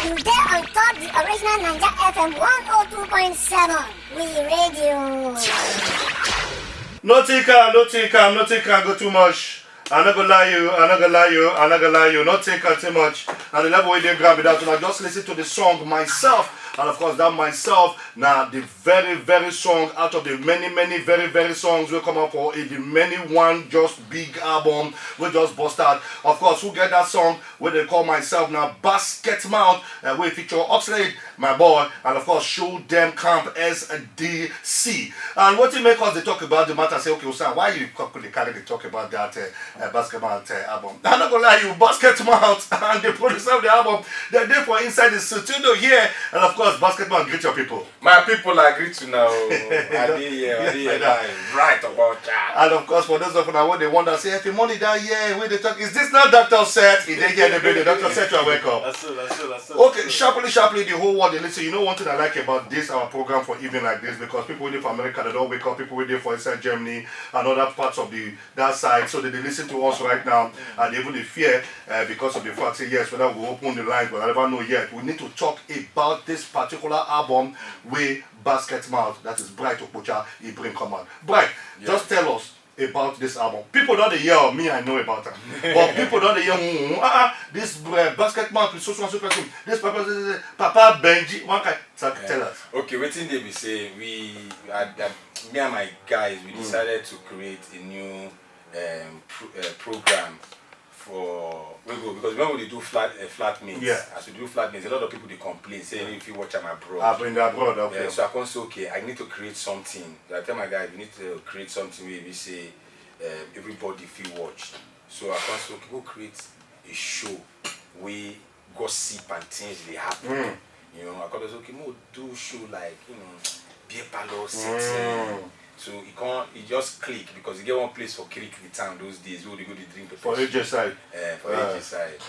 You there on top the original Naija FM 102.7. We radio. No think I go too much. I'm not gonna lie you. Not think I too much. And the level where they grab it out, and I just listen to the song myself. And of course, that myself, now the very song out of the many very songs will come up for the many one just big album we just bust out. Of course, who get that song where they call myself now BASKETMOUTH, we feature Oxlade, my boy, and of course Show Them Camp SDC. And what you make us they talk about the matter, say, okay, Usan, why you carry they talk about that BASKETMOUTH album? I'm not gonna lie you, BASKETMOUTH and the producer of the album, they're there for inside the studio here, and of course BASKETMOUTH, greet your people. My people, I greet you now. I did here, right about that. And of course, for those of you now, what they wonder, say, if the money down here, where they talk, is this not Dr. Set? He didn't get the building. Dr. Set, you are welcome. That's it. Okay, sharply, the whole world, they listen. You know one thing I like about this, our program for evening like this, because people waiting for America, they don't wake up, people waiting for inside Germany and other parts of that side, so they listen to us right now, and even the fear, because of the fact, say, yes, whether we open the lines, but I never know yet. We need to talk about this particular album with BASKETMOUTH, that is Bright Okpocha, he bring command. Bright, just tell us about this album. People don't hear me, I know about them. But people don't hear this BASKETMOUTH is so this Papa Benji. One guy, tell us. Okay, waiting there we say me and my guys we decided to create a new program for because when we do flat meets, as we do flat meets, a lot of people they complain saying if you watch them abroad. I've been abroad, okay. So I can say okay, I need to create something. I tell my guys we need to create something where we say everybody feel watched. So I can say okay, go create a show where gossip and things they happen. You know, I can say okay, we'll do show like beer parlor setting. So it just click because you get one place for Kirik the town those days where they go to drink for AJ side. For AJ side.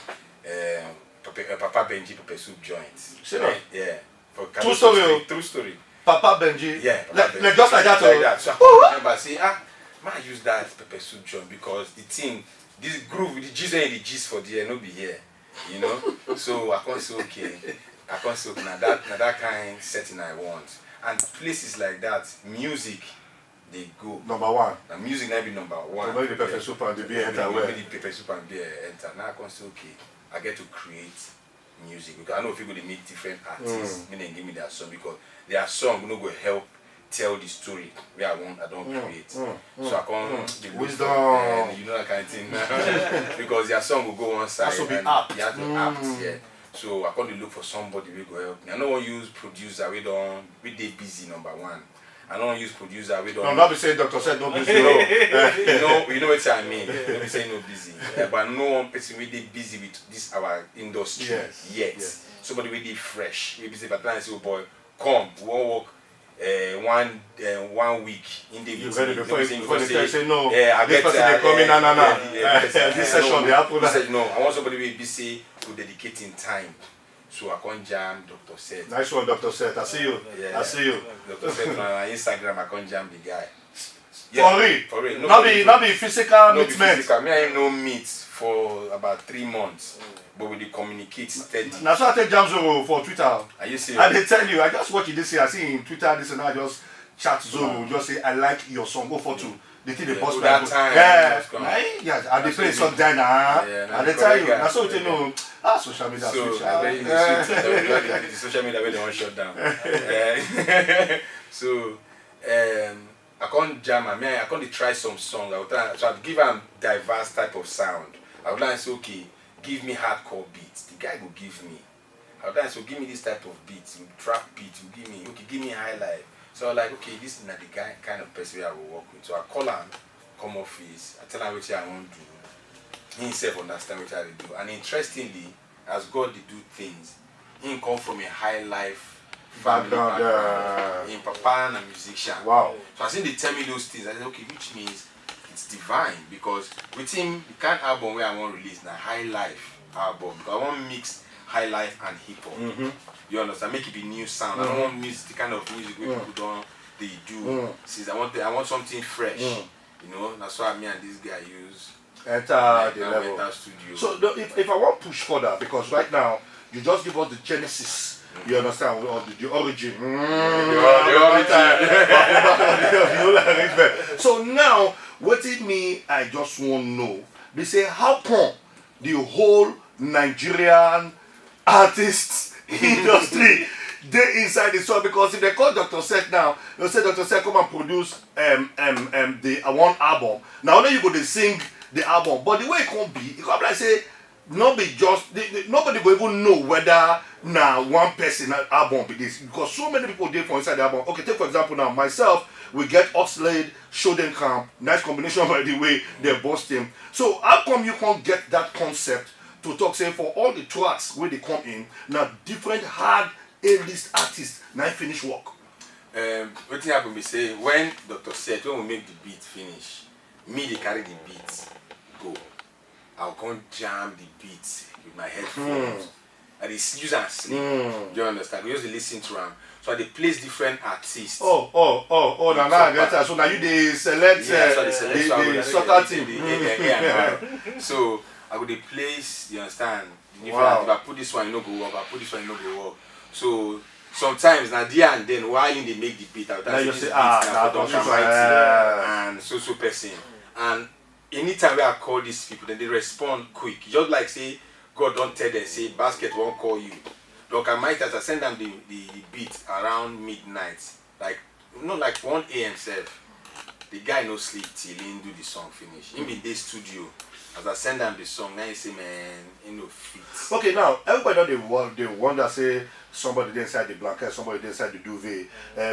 Papa Benji pepper soup joints. Sure. Yeah. For true story. Papa Benji. Yeah. Like just like that. Like that. So I remember say, man use that pepper soup joint because the thing, this groove with the G's and the G's for the no be here. You know? So I can't say okay. Now that kind of setting I want. And places like that, music they go. Number one. And music might be number one. So maybe the pepper soup and the beer enter where? Maybe the pepper soup and beer enter. Now I can say okay, I get to create music because I know if you go to meet different artists, meaning give me their song because their song will go help tell the story where I don't create. So I can't wisdom. You know that kind of thing. Because their song will go one side. That should be apt. You have to apt, yeah. So I can't look for somebody who go help me. I don't want to use producer we they busy number one. I don't use producer we don't. No, not be saying Dr. Said no busy. you know what I mean. Don't be saying no busy. But no one person really busy with this our industry yet. Yes. Somebody really fresh. We busy but say, oh boy, come, we won't work 1 week in the you ready before they say no. Yeah, I this get person they come in this session they happen. I said no. I want somebody who busy to dedicating time. So I can't jam Dr. Set. Nice one, Dr. Set. I see you. Yeah, I see you. Dr. Set on Instagram, I can't jam the guy. Yeah, for real. Not be physical meet. Me I no meet for about 3 months. But we communicate steady. That's why I take Jam Zoro for Twitter. Are you serious? And they tell you, I just watch it this year. I see in Twitter this and I just chat Zoro, just say I like your song, go for two. They think they post that time. Yeah, and they play some Dana. And they tell you, that's what you know. Social media switch. The social media where they want shut down. So I can't jam. I can't try some song. So I'd give them diverse type of sound. I would like to say, okay, give me hardcore beats. The guy will give me. I would like to give me this type of beats, trap beats. Give me high life. So I was like, okay, this is not the guy kind of person I will work with. So I call him, come office, I tell him what I want to do. He himself understand what I do. And interestingly, as God they do things, he come from a high life family background. In Papa and a musician. Wow. So I think they tell me those things. I said, okay, which means it's divine because with him, the kind of album where I want to release now, high life album. Because I want to mix high life and hip hop. You understand? Make it be new sound. I don't want music, the kind of music where people they do. Since I want something fresh. You know, that's why me and this guy use enter the level. Enter studio. So if I want to push further, because right now You just give us the genesis. You understand? Or the origin. The origin. So now, what it mean? I just want to know. They say, how come the whole Nigerian artists industry they inside the song? Because if they call Dr. Sek now, they'll say Dr. Sek come and produce the one album. Now only you go to sing the album, but the way it can't be like say nobody will even know whether now one person album be this, because so many people did for inside the album. Okay, take for example now myself, we get Oxlade, Shodenkamp, nice combination by the way they bust him. So how come you can't get that concept to talk say for all the tracks where they come in now different hard A-list artists now finish work? What happen be say when Dr. said when we make the beat finish, me they carry the beat go. I'll come jam the beat with my headphones. And it's use and sleep. Do you understand? We used to listen to them. So they place different artists. Now I get that. So now you they select the soccer team. So I would place, you understand? If I put this one, you know go work. I put this one, you know go work. So sometimes now there and then while they make the beat, I would say and so person. And anytime I call these people, then they respond quick. Just like say God don't tell them say basket won't call you. Look, I might as I send them the beat around midnight, like 1 a.m. self. The guy no sleep till he do the song finish. He be the studio. As I send them the song, now he say man, he no fit. Okay, now everybody know they wonder say somebody dey inside the blanket, somebody dey inside the duvet,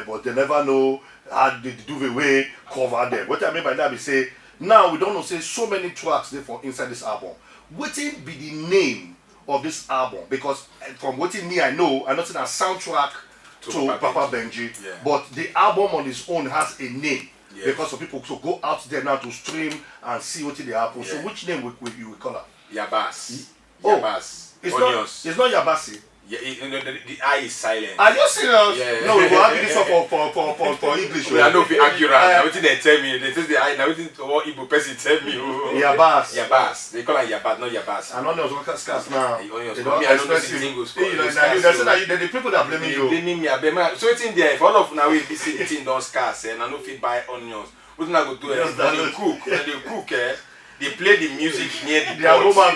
but they never know how the duvet way cover them. What I mean by that is say now we don't know say so many tracks there for inside this album. What be the name of this album? Because from what me I know it's a soundtrack to Papa Benji, but the album on its own has a name. Because of people to go out there now to stream and see what they happen. So which name will you call her? Yabas. Yabas. It's not Yabasi. Yeah, the I is silent. Are you serious? Yeah. No, we will argue this one for English. I know if you argue around. Now what they tell me, they say the I. Now what Igbo person tell me. Yabas. Yabas. They call her Yabas, not Yabas. And onions work scarce now. They don't express the English. They say that the people that blaming you. Blaming me. So it's in there. If all of now we be seeing things don't scarce, and I know fit buy onions. What do I go do? When they cook, they play the music near the pot.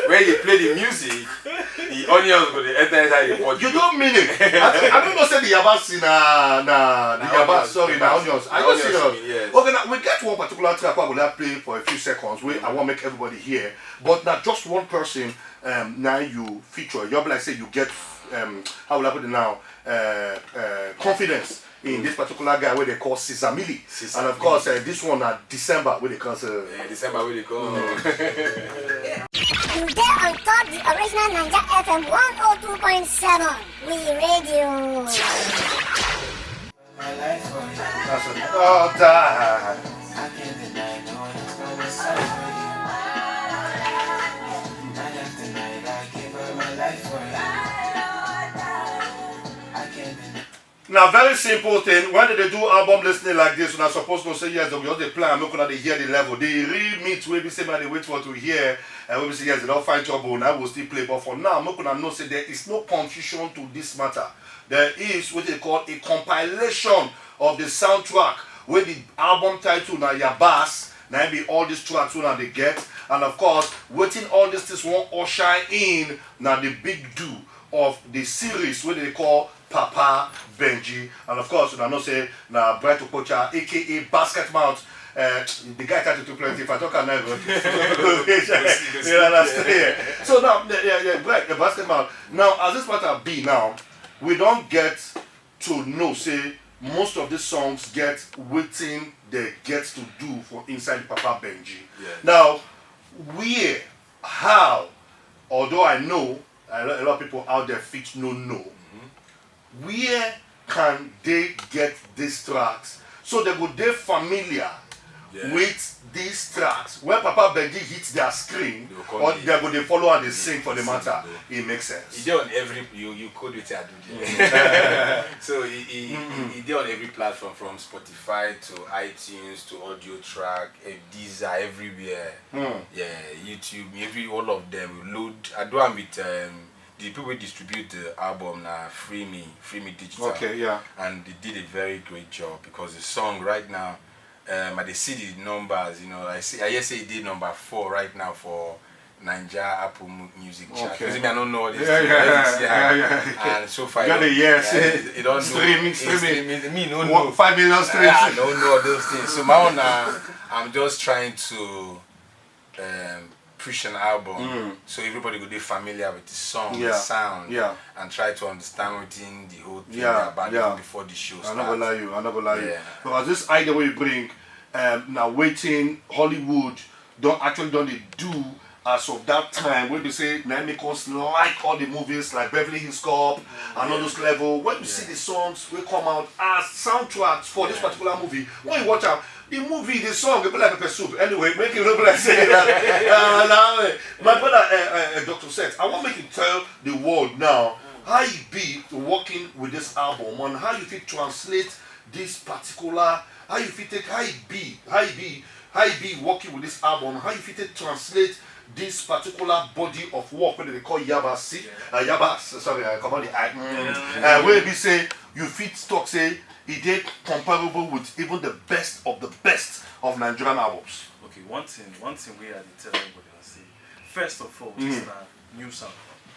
When they play the music, the onions go enter inside the pot. You don't mean it. I don't know say the Yabas in the Yabas, sorry, the onions. Are you serious? Yes. Okay, now we get one particular track I will play for a few seconds where I want to make everybody hear. But now just one person now you feature. You'll be like say you get how will I put it now? Confidence in this particular guy where they call Sisamili. And of course this one December where they call December where they call. You get on top the original Naija FM 102.7. We radio. That's it. Oh, die. I can't deny no one is gonna side for you. Night after night, I give her my life for you. I can't deny. Now, very simple thing. When they do album listening like this, when I'm supposed to say yes, they just they play and make they hear the level. They re-meet where we say man they wait for to hear, and when we say yes, they don't find trouble, and I will still play. But for now, make know say there is no confusion to this matter. There is what they call a compilation of the soundtrack where the album title now Yabas, now be all these tracks now they get, and of course, waiting all this won't usher in now the big do of the series where they call Papa Benji, and of course, I know say now Bright Okocha, aka BASKETMOUTH. The guy started to play. If I talk about so now, Bright the BASKETMOUTH. Now, as this matter be now, we don't get to know say most of the songs get waiting they get to do for inside Papa Benji. Now, where, how, although I know a lot of people out there fit know. Where can they get these tracks so they would be familiar with these tracks. When Papa Benji hits their screen, or they go they follow and they sing for the matter, it makes sense. He did on every you code with your so he did on every platform from Spotify to iTunes to audio track, Deezer, everywhere. Yeah, YouTube, all of them. We load. I do them with the people who distribute the album now. Free Me Digital. Okay, yeah. And they did a very great job because the song right now. I see the numbers, I just say he did number 4 right now for Naija Apple Music chart. Okay. I don't know this. Yeah. And so far, it don't streaming. Me no know. 5 million streams. I don't know those things. So my own, I'm just trying to push an album so everybody will be familiar with the song, the sound, and try to understand within the whole thing about it before the show starts. I'm not gonna lie you. Because this idea we bring, now waiting, Hollywood don't they do as of that time when they say now make us like all the movies like Beverly Hills Cop and all those level. When you see the songs will come out as soundtracks for this particular movie, when you watch out the movie, the song, it be like pepper soup. Anyway, make it look like say that. My brother, Dr. Seth, I want to make you tell the world now how you be working with this album and how you feel translate this particular, how you feel take, how you be working with this album, how you feel take translate this particular body of work, what they call Yabas, sorry, I come on the where we say you fit talk say it is comparable with even the best of Nigerian albums. Okay, one thing we had to tell everybody and say, first of all, this is a new sound.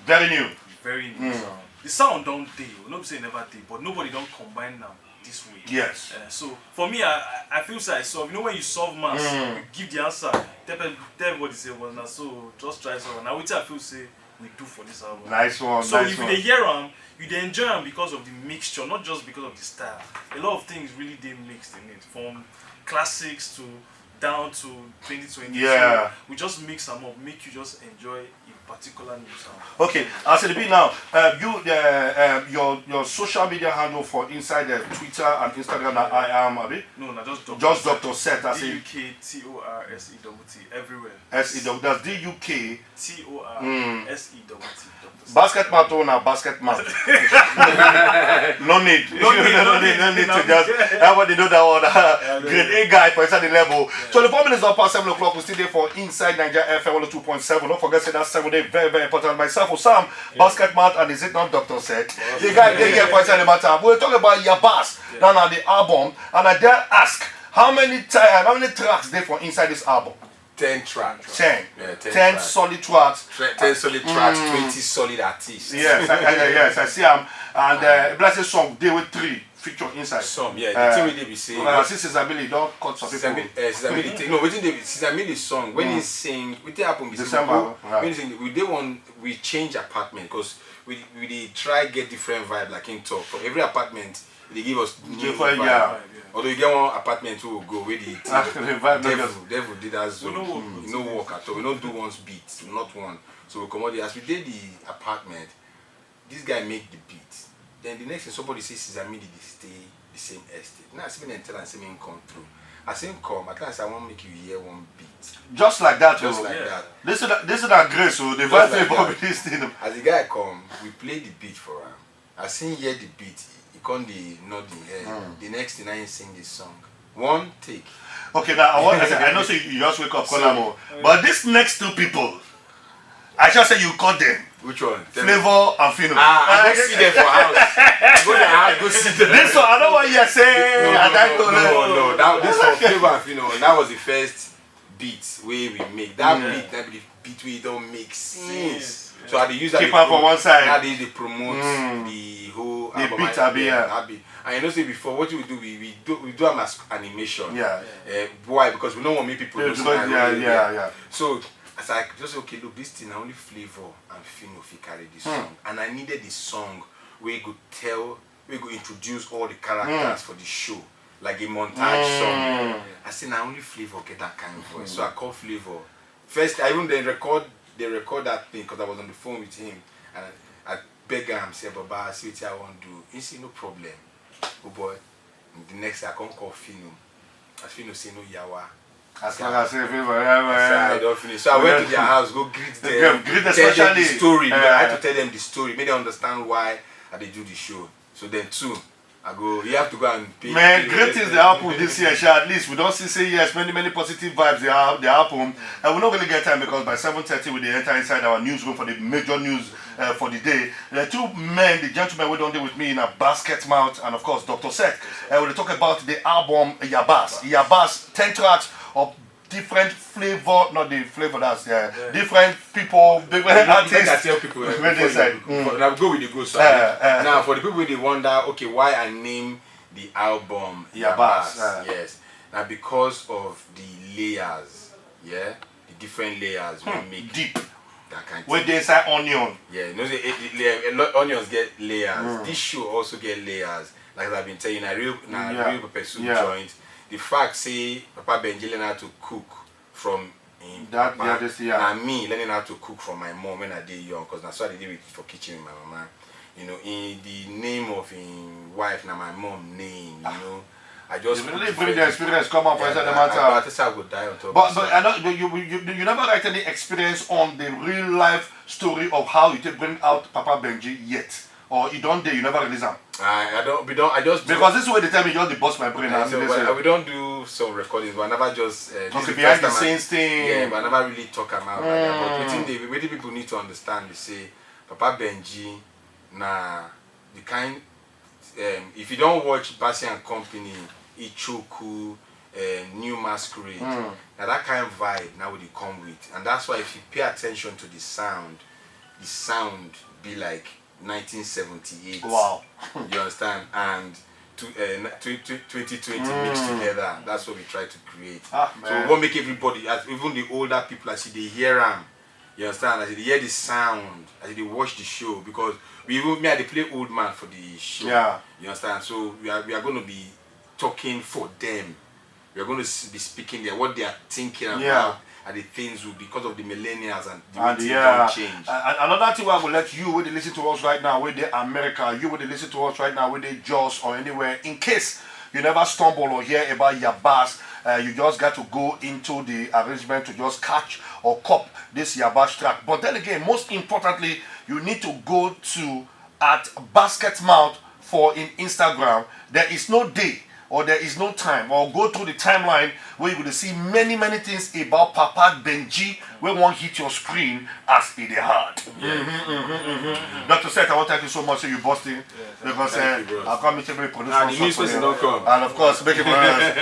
Very new. Very new sound. The sound don't day, not say never day, but nobody don't combine now this way. Yes. So for me, I feel so I solve. When you solve mass, you give the answer. Tell everybody say, well, now so just try something. Now which I feel say we do for this album. Nice one. So nice if one. you hear them, you enjoy them because of the mixture, not just because of the style. A lot of things really they mixed in it, from classics to down to 2020. Yeah. So we just mix them up, make you just enjoy a particular new sound. Okay, as it be now, your social media handle for inside the Twitter and Instagram that I am, Abi? No, just Dr. Just Dr. Seth, that's it. D-U-K-T-O-R-S-E-T everywhere. S-E-W, that's D-U-K. T-O-R-S-E-T. BASKETMOUTH or now BASKETMOUTH. No need to just everybody know that one. Grade A guy for inside the level. 24 minutes past 7 o'clock. We still there for Inside Naija FM 102.7. Don't forget to say that 7 day very, very important. Myself, Osam, BASKETMOUTH, and is it not Dr. Seth? The guy they here for inside the matter. We're talking about Yabas now the album, and I dare ask how many tracks there for inside this album? 10 tracks. 10. Yeah, 10 solid tracks. 10 solid tracks, 20 solid artists. Yes, yes, I see them. And Blessed Song, they with 3 feature inside. Some, yeah. The thing we say. Since Cesarbilly, don't cut some people. No, within the Cesarbilly song, when he sing, what happened December. When he sing, we change apartment because we try get different vibe like in talk. For every apartment, they give us new vibe. Although you get one apartment who will go with it. Devil did us. We no work at all. We don't do one's beat, not one. So we come out there. As we did the apartment, this guy make the beat. Then the next thing somebody says Cesarbilly they stay the same estate. Now I see me tell and see me come through. I say come, at last I want to make you hear one beat. Just like that, Just like that. This is that grace, so the vibe like this thing. As the guy come, we play the beat for him. I sing hear the beat. He can't nod the head. The next thing I sing this song. One take. Okay, now I know so you just wake up, call but these next 2 people, I just say you call them. Which one? Flavor and Fino. I don't see them for house. Go to house, go see them. This one, I don't want you to say. No. This one, Flavor and Fino, that was the first beat we make. That beat we don't make sense. So I use that. Keep up on one side. Now they promote the whole the beat idea. And you know, say before, what we do them as animation. Yeah. Why? Because we don't want people to yeah. So I was like, just okay, look, this thing only Flavor and Fino if you carry this song, and I needed this song where you could introduce all the characters for the show, like a montage song. I said, now only Flavor get that kind of voice, so I called Flavor. First, I even they record that thing because I was on the phone with him, and I beg him, say, Baba, I see what I want to do. He said, no problem. Oh boy. And the next day I come call Fino. I feel no say no yawa. As long as you feel So I don't finish. So I went to their house, go greet them, Greet tell them especially. the story. Because I had to tell them the story, make them understand why I did do the show. So then too, I go, you have to go and pay. Man, great things they happen this year, Sha. At least we don't say yes, many positive vibes they happen. And we don't really get time because by 7:30 we enter inside our newsroom for the major news for the day. There are two men, the gentlemen who don't deal with me in a BASKETMOUTH, and of course Dr. Seth. We'll talk about the album Yabas. Yabas, 10 tracks of different flavor, not the flavor that's different people, different artists. I tell people when they say, now go with the good side. Now for the people they wonder, okay, why I name the album Yabas? Yes. Now because of the layers, the different layers we make deep. That kind of when they say onion. Yeah, you know, onions get layers. This show also get layers. Like I've been telling you, real pepper soup joint. The fact say Papa Benji learn how to cook from him Papa, and me learning how to cook from my mom when I did young, because that's what I did for kitchen with my mama. You know, in the name of his wife, now my mom name, you know. I just really bring the experience come up inside the matter. I would die on top. But I know you never write any experience on the real life story of how you bring out Papa Benji yet, or you don't. You never release them. I don't. We don't. I just because this is where they tell me just the boss my brain. So, we don't do some recordings, but I never just. Okay, behind the scenes thing. Yeah, but I never really talk about that. But what people need to understand is say Papa Benji, nah, the kind. If you don't watch Bassi and Company, Ichoku, New Masquerade, now that kind of vibe now would come with, and that's why if you pay attention to the sound be like 1978. Wow. You understand? And 2020 mixed together. That's what we try to create. So we won't make everybody, as even the older people, as they hear them. You understand? As they hear the sound, as they watch the show, because we they play old man for the show. Yeah. You understand? So we are going to be talking for them. We are going to be speaking there, what they are thinking about. And the things will, because of the millennials and the things don't change. And another thing I will let you when they listen to us right now, where they America, you when they listen to us right now, where they Jaws or anywhere, in case you never stumble or hear about Yabas, you just got to go into the arrangement to just catch or cop this Yabas track. But then again, most importantly, you need to go to at BASKETMOUTH for in Instagram. There is no day or there is no time, or go through the timeline where you're going to see many things about Papa Benji where won't hit your screen as it is hard. Dr. Seth, I want to thank you so much for you busting, because I'll come and every producer and of course make it for us.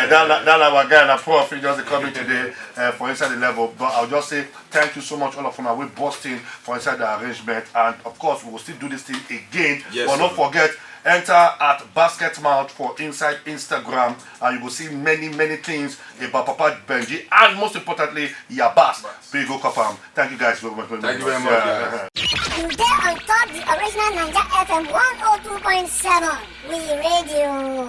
That our guy and our prof just coming today for Inside the Level. But I'll just say thank you so much all of you. We're busting for Inside the Arrangement, and of course we will still do this thing again. But don't forget, enter at BASKETMOUTH for inside Instagram, and you will see many things about Papa Benji, and most importantly, Yabas. Big go Kapam. Thank you guys very much. Thank you very much. You get on top the original Naija FM 102.7. We radio.